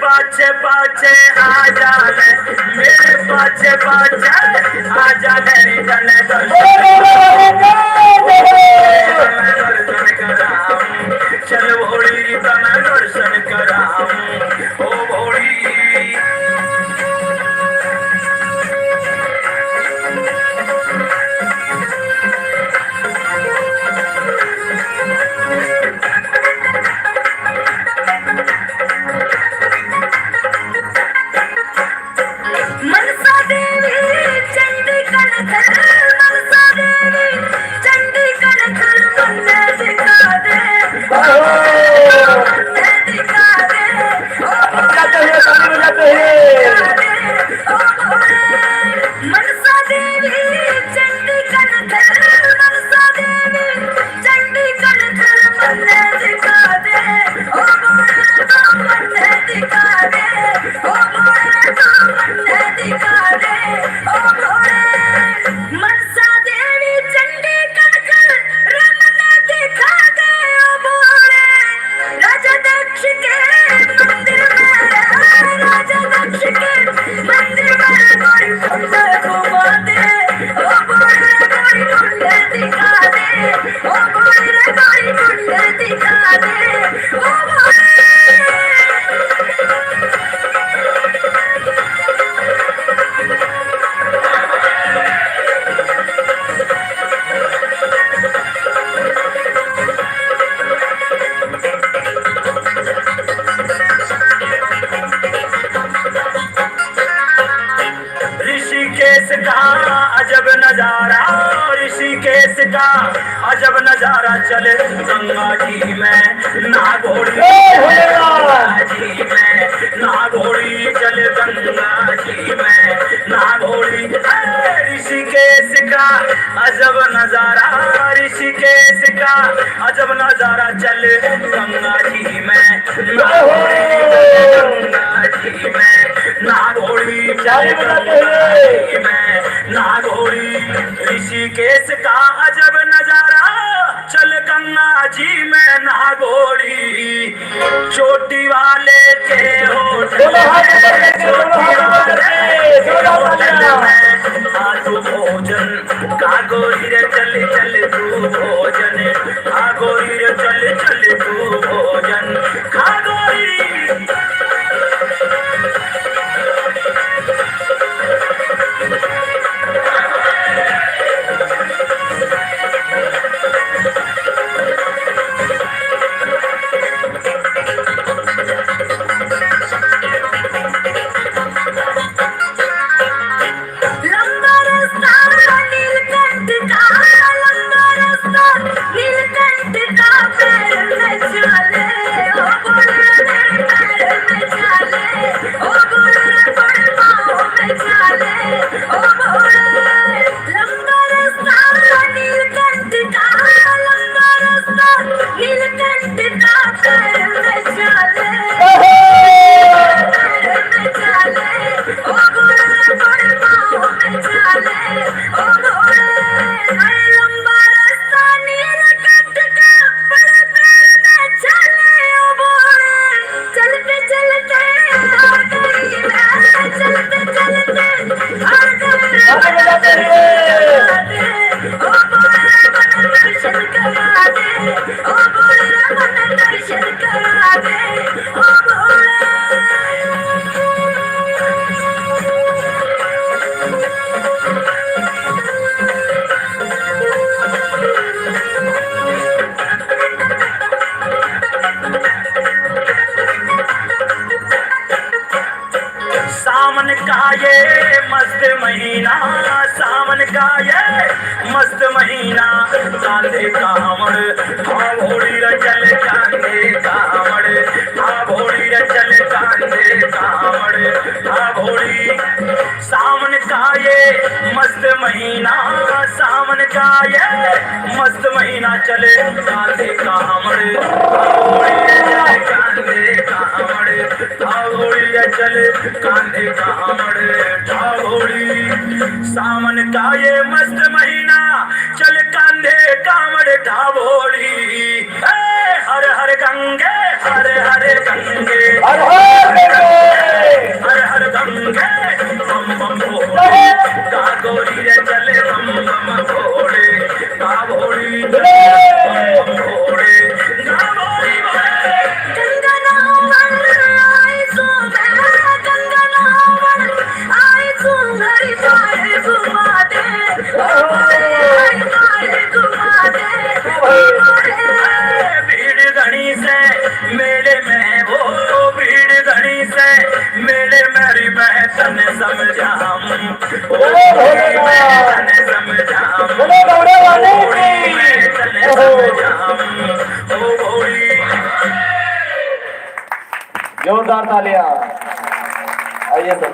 पाछे पाछे आ जाने मेरे पाछे पाछे आ जाने तने दर्शन कराऊं चल भोली तने दर्शन कराऊं ओ भोली अजब नजारा ऋषिकेश का अजब नजारा चले गंगा जी में ना घोड़ी जी में ना घोड़ी चले गंगा जी में ना घोड़ी ऋषिकेश का अजब नजारा ऋषिकेश का अजब नजारा चले गंगा जी में ना घोड़ी गंगा जी में ना घोड़ी चले गंगा जी में ना घोड़ी ऋषिकेश का अजब नजारा चल गंगा जी में ना घोड़ी चोटी वाले के होटल में आलू भोजन का गोरी रे चल चल तू भोजन खा गोरी रे चल चल तू भोजन खा गोरी लंबा रास्ता नीलकंठ का लंबा रास्ता चल करा दे ओ भोले। सावन का ये मस्त महीना, सावन का ये मस्त महीना, कांधे कांवड़ भोड़ी रे चल कांधे कांवड़, भोड़ी रे चल कांधे कांवड़ भोड़ी। सावन का ये मस्त महीना, सावन का ये मस्त महीना, चले कांधे कांवड़ भोड़ी रे चल कांधे कांवड़, भोड़ी रे चल कांधे कांवड़ ढाबोड़ी। सावन का ये मस्त महीना, चल कांधे कांवड़ ढाबोड़ी। हर हर गंगे, हर हर गंगे, हर हर गंगे, बम बम भोले, गागोरी रे चले बम बम भोले, गागोरी बम बम भोले, गागोरी गंगा नावन आई सो मैं, गंगा नावन आई सो घड़ी पाए घुमा दे घुमा दे। भीड़ घड़ी से मेले में वो, भीड़ घड़ी से मेले मेरी बहन समझाम, बहन समझाम, ओ भोली। जोरदार तालियां। आइए सर।